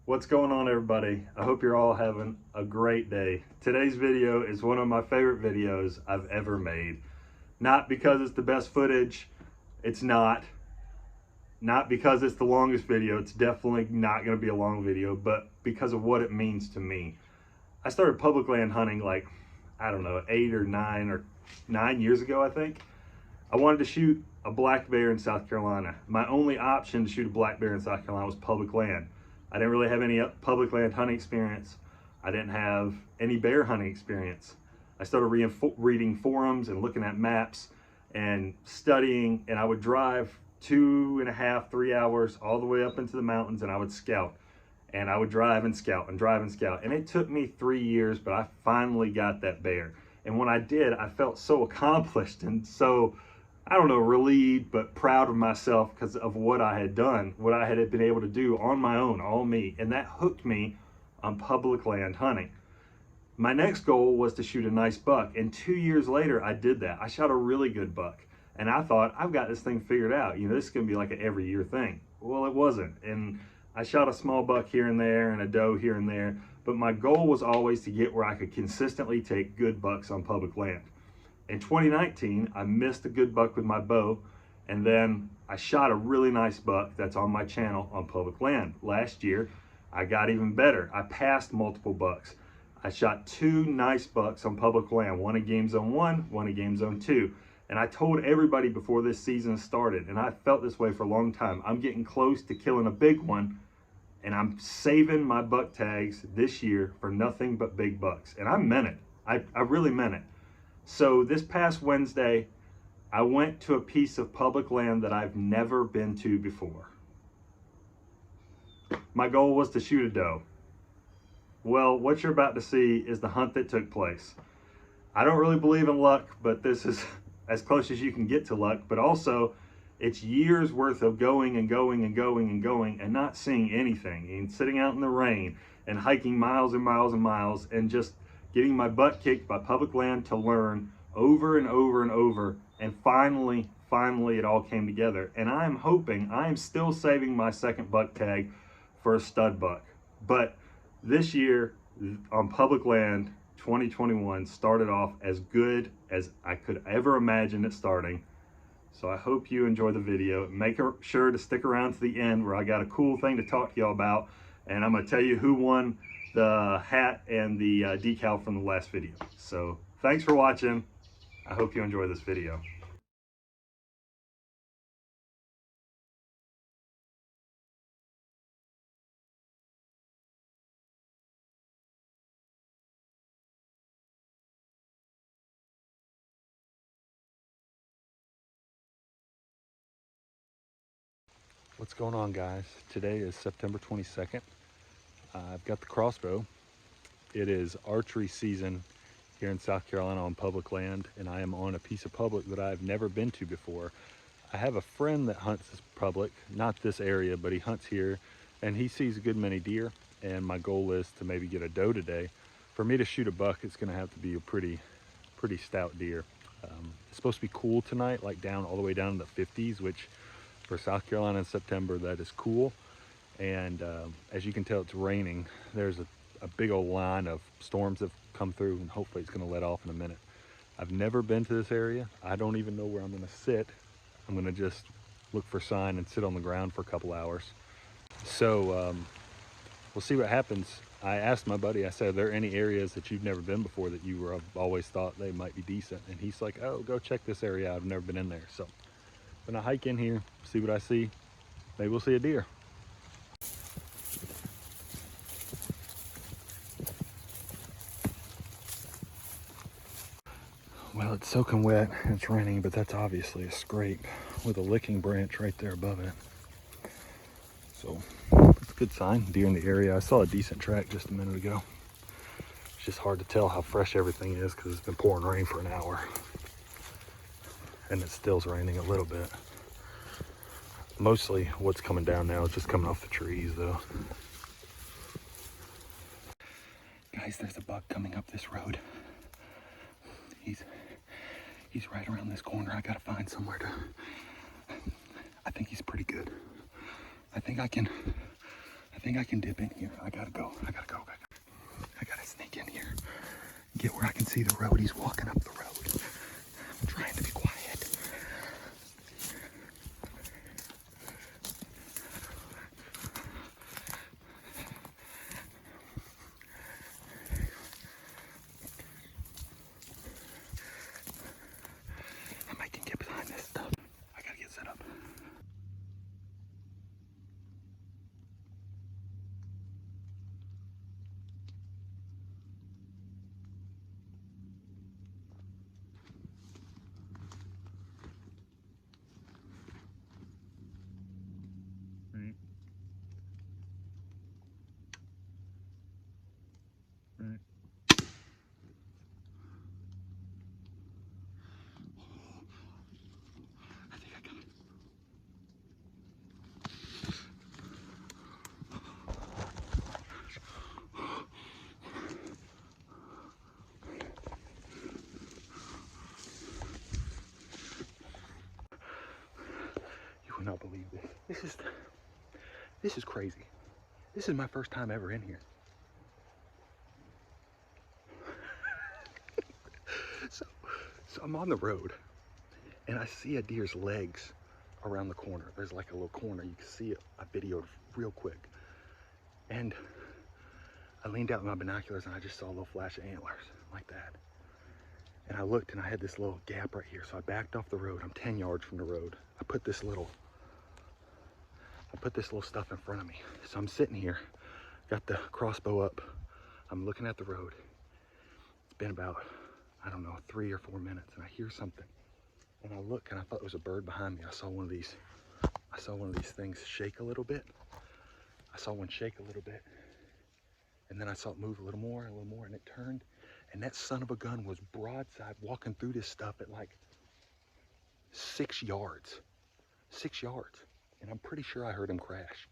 What's going on, everybody? I hope you're all having a great day. Today's video is one of my favorite videos I've ever made. Not because it's the best footage, it's not. Not because it's the longest video, it's definitely not going to be a long video, but because of what it means to me. I started public land hunting like, I don't know, 8 or 9 years ago, I think. I wanted to shoot a black bear in South Carolina. My only option to shoot a black bear in South Carolina was public land. I didn't really have any public land hunting experience. I didn't have any bear hunting experience. I started reading forums and looking at maps and studying, and I would drive 2.5, 3 hours all the way up into the mountains, and I would scout. And I would drive and scout and drive and scout. And it took me 3 years, but I finally got that bear. And when I did, I felt so accomplished and so, I don't know, relieved, but proud of myself because of what I had done, what I had been able to do on my own, all me. And that hooked me on public land hunting. My next goal was to shoot a nice buck. And 2 years later, I did that. I shot a really good buck. And I thought, I've got this thing figured out. You know, this is going to be like an every year thing. Well, it wasn't. And I shot a small buck here and there and a doe here and there. But my goal was always to get where I could consistently take good bucks on public land. In 2019, I missed a good buck with my bow, and then I shot a really nice buck that's on my channel on public land. Last year, I got even better. I passed multiple bucks. I shot 2 nice bucks on public land, one in Game Zone 1, one in Game Zone 2. And I told everybody before this season started, and I felt this way for a long time, I'm getting close to killing a big one, and I'm saving my buck tags this year for nothing but big bucks. And I meant it. I really meant it. So this past Wednesday, I went to a piece of public land that I've never been to before. My goal was to shoot a doe. Well, what you're about to see is the hunt that took place. I don't really believe in luck, but this is as close as you can get to luck. But also, it's years worth of going and going and going and going and not seeing anything, and sitting out in the rain and hiking miles and miles and miles and just getting my butt kicked by public land to learn over and over and over. And finally it all came together. And I am still saving my second buck tag for a stud buck. But this year on public land, 2021 started off as good as I could ever imagine it starting. So I hope you enjoy the video. Make sure to stick around to the end where I got a cool thing to talk to y'all about. And I'm going to tell you who won the hat and the decal from the last video. So thanks for watching. I hope you enjoy this video. What's going on, guys? Today is September 22nd. I've got the crossbow. It is archery season here in South Carolina on public land, and I am on a piece of public that I've never been to before. I have a friend that hunts this public, not this area, but he hunts here, and he sees a good many deer, and my goal is to maybe get a doe today. For me to shoot a buck, it's gonna have to be a pretty stout deer. It's supposed to be cool tonight, like all the way down to the 50s, which for South Carolina in September, that is cool. And as you can tell, it's raining. There's a big old line of storms that have come through, and hopefully it's gonna let off in a minute. I've never been to this area. I don't even know where I'm gonna sit. I'm gonna just look for sign and sit on the ground for a couple hours. So we'll see what happens. I asked my buddy, I said, are there any areas that you've never been before that you have always thought they might be decent? And he's like, oh, go check this area out. I've never been in there. So I'm gonna hike in here, see what I see. Maybe we'll see a deer. Well, it's soaking wet and it's raining, but that's obviously a scrape with a licking branch right there above it. So it's a good sign, deer in the area. I saw a decent track just a minute ago. It's just hard to tell how fresh everything is because it's been pouring rain for an hour. And it still's raining a little bit. Mostly what's coming down now is just coming off the trees though. Guys, there's a buck coming up this road. He's right around this corner. I gotta find somewhere to, I think he's pretty good. I think I can think I can dip in here. I gotta go. I gotta sneak in here. Get where I can see the road. He's walking up the road. I'm trying to be quiet. I might can get behind this stuff. I gotta get set up. Right. Right. I think I got it. You will not believe this. This is crazy. This is my first time ever in here. So I'm on the road and I see a deer's legs around the corner. There's like a little corner. You can see it. I videoed real quick. And I leaned out with my binoculars and I just saw a little flash of antlers like that. And I looked and I had this little gap right here. So I backed off the road. I'm 10 yards from the road. I put this little stuff in front of me. So I'm sitting here, got the crossbow up. I'm looking at the road. It's been about, I don't know, 3 or 4 minutes, and I hear something. And I look and I thought it was a bird behind me. I saw one of these things shake a little bit. I saw one shake a little bit. And then I saw it move a little more, and it turned. And that son of a gun was broadside walking through this stuff at like 6 yards. 6 yards. And I'm pretty sure I heard him crash.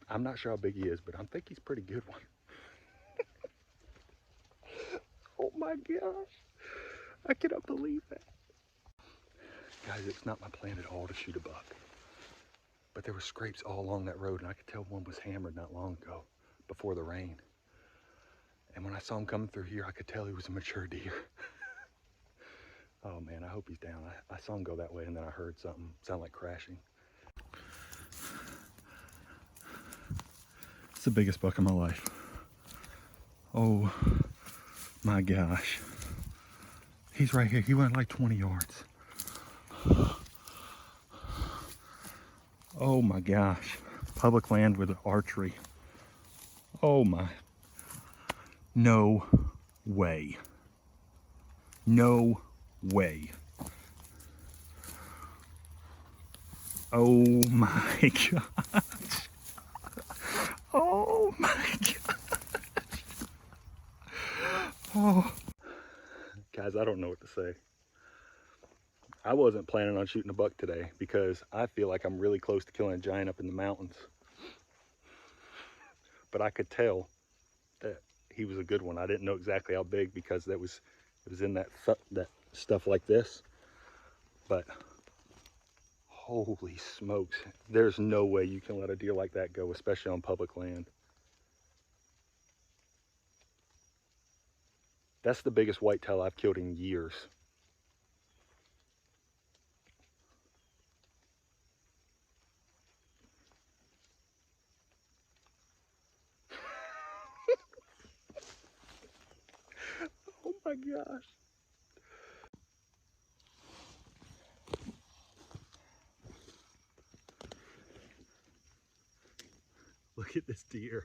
I'm not sure how big he is, but I think he's a pretty good one. Oh my gosh. I cannot believe that. Guys, it's not my plan at all to shoot a buck. But there were scrapes all along that road, and I could tell one was hammered not long ago, before the rain. And when I saw him coming through here, I could tell he was a mature deer. Oh man, I hope he's down. I saw him go that way, and then I heard something sound like crashing. It's the biggest buck of my life. Oh my gosh. He's right here. He went like 20 yards. Oh my gosh. Public land with archery. Oh my. No way. No way. Oh my gosh. Oh my gosh. Oh. Guys, I don't know what to say. I wasn't planning on shooting a buck today because I feel like I'm really close to killing a giant up in the mountains. But I could tell that he was a good one. I didn't know exactly how big because it was in that stuff like this. But holy smokes, there's no way you can let a deer like that go, especially on public land. That's the biggest whitetail I've killed in years. Oh my gosh. Look at this deer.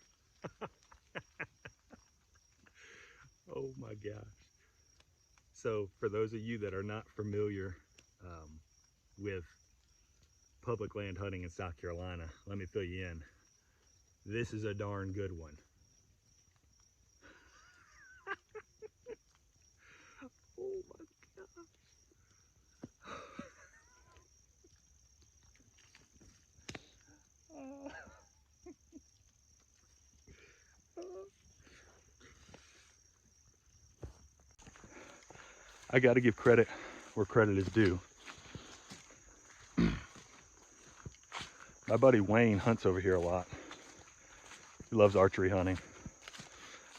Oh my gosh. So for those of you that are not familiar with public land hunting in South Carolina, let me fill you in. This is a darn good one. Oh my gosh. I got to give credit where credit is due. My buddy Wayne hunts over here a lot. He loves archery hunting.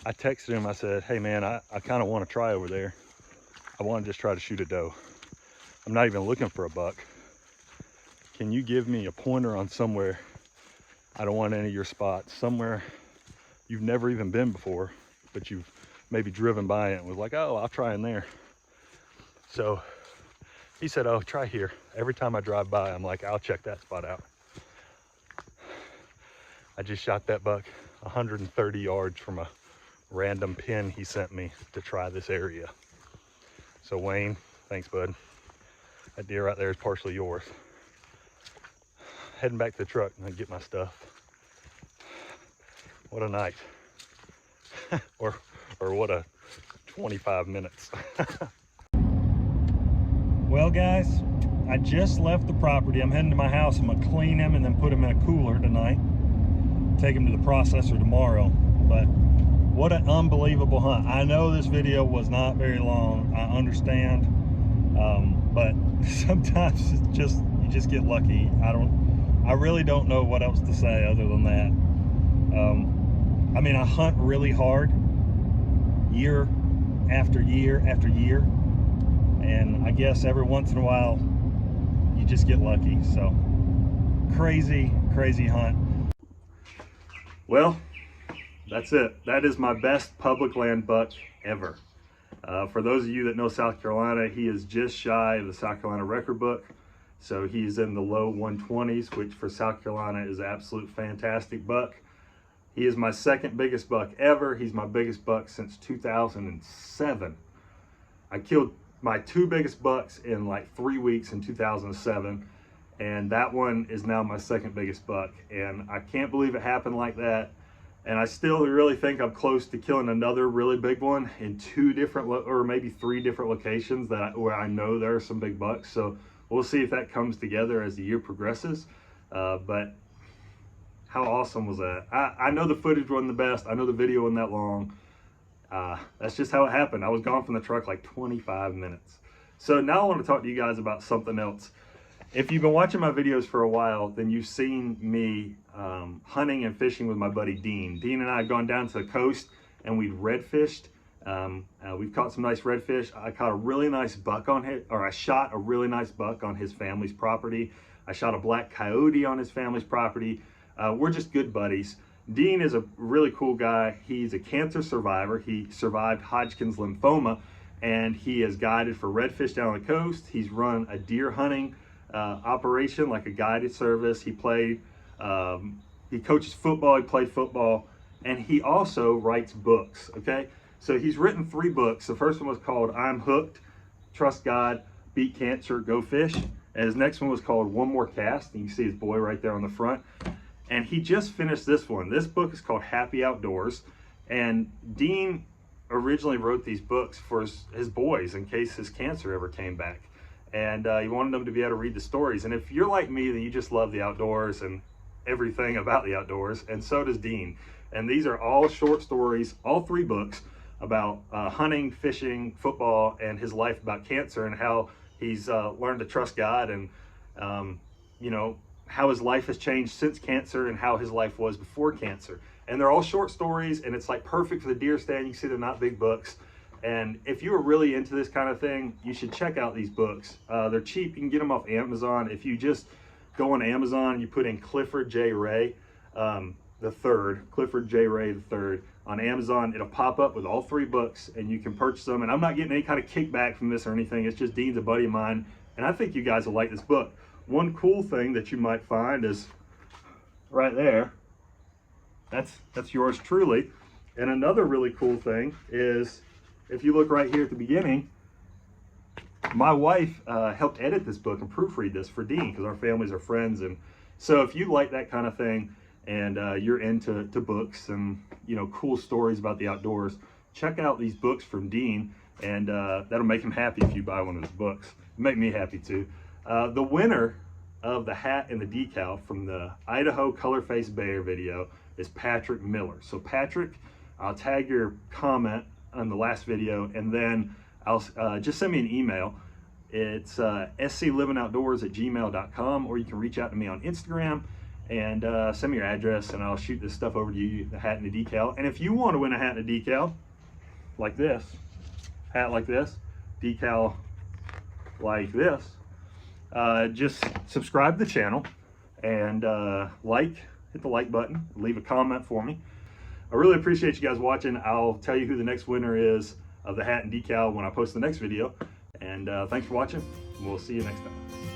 I texted him, I said, hey man, I kind of want to try over there. I want to just try to shoot a doe. I'm not even looking for a buck. Can you give me a pointer on somewhere? I don't want any of your spots. Somewhere you've never even been before, but you've maybe driven by it and was like, oh, I'll try in there. So he said, oh, try here. Every time I drive by, I'm like, I'll check that spot out. I just shot that buck 130 yards from a random pin he sent me to try this area. So Wayne, thanks bud. That deer right there is partially yours. Heading back to the truck and get my stuff. What a night. or what a 25 minutes. Well guys, I just left the property. I'm heading to my house. I'm gonna clean him and then put him in a cooler tonight. Take him to the processor tomorrow. But what an unbelievable hunt. I know this video was not very long, I understand, but sometimes it's just, you just get lucky. I really don't know what else to say other than that. I mean, I hunt really hard year after year after year, and I guess every once in a while you just get lucky. So crazy hunt. Well, that's it. That is my best public land buck ever. For those of you that know South Carolina, he is just shy of the South Carolina record book. So he's in the low 120s, which for South Carolina is an absolute fantastic buck. He is my second biggest buck ever. He's my biggest buck since 2007. I killed my two biggest bucks in like 3 weeks in 2007. And that one is now my second biggest buck. And I can't believe it happened like that. And I still really think I'm close to killing another really big one in two different, or maybe three different locations where I know there are some big bucks. So we'll see if that comes together as the year progresses. But how awesome was that? I know the footage wasn't the best. I know the video wasn't that long. That's just how it happened. I was gone from the truck like 25 minutes. So now I want to talk to you guys about something else. If you've been watching my videos for a while, then you've seen me hunting and fishing with my buddy Dean. Dean and I have gone down to the coast and we've redfished. We've caught some nice redfish. I caught a really nice buck on his, or I shot a really nice buck on his family's property. I shot a black coyote on his family's property. We're just good buddies. Dean is a really cool guy. He's a cancer survivor. He survived Hodgkin's lymphoma, and he has guided for redfish down the coast. He's run a deer hunting operation, like a guided service. He played, he coaches football, he played football, and he also writes books, okay? So he's written 3 books. The first one was called I'm Hooked, Trust God, Beat Cancer, Go Fish. And his next one was called One More Cast. And you can see his boy right there on the front. And he just finished this one. This book is called Happy Outdoors. And Dean originally wrote these books for his boys in case his cancer ever came back. And he wanted them to be able to read the stories. And if you're like me, then you just love the outdoors and everything about the outdoors. And so does Dean. And these are all short stories, all 3 books about hunting, fishing, football, and his life about cancer and how he's learned to trust God, and you know, how his life has changed since cancer and how his life was before cancer. And they're all short stories, and it's like perfect for the deer stand. You can see they're not big books. And if you are really into this kind of thing, you should check out these books. They're cheap. You can get them off Amazon. If you just go on Amazon and you put in Clifford J. Ray the third, Clifford J. Ray the third on Amazon, it'll pop up with all 3 books and you can purchase them. And I'm not getting any kind of kickback from this or anything. It's just Dean's a buddy of mine, and I think you guys will like this book. One cool thing that you might find is right there. That's yours truly. And another really cool thing is, if you look right here at the beginning, my wife helped edit this book and proofread this for Dean because our families are friends. And so if you like that kind of thing and you're into books and, you know, cool stories about the outdoors, check out these books from Dean, and that'll make him happy if you buy one of his books. It'll make me happy too. The winner of the hat and the decal from the Idaho Color-Faced Bear video is Patrick Miller. So Patrick, I'll tag your comment on the last video, and then I'll just send me an email. It's sclivingoutdoors@gmail.com, or you can reach out to me on Instagram, and send me your address, and I'll shoot this stuff over to you, the hat and the decal. And if you want to win a hat and a decal like this, hat like this, decal like this, just subscribe to the channel and hit the like button, leave a comment for me. I really appreciate you guys watching. I'll tell you who the next winner is of the hat and decal when I post the next video. And thanks for watching. We'll see you next time.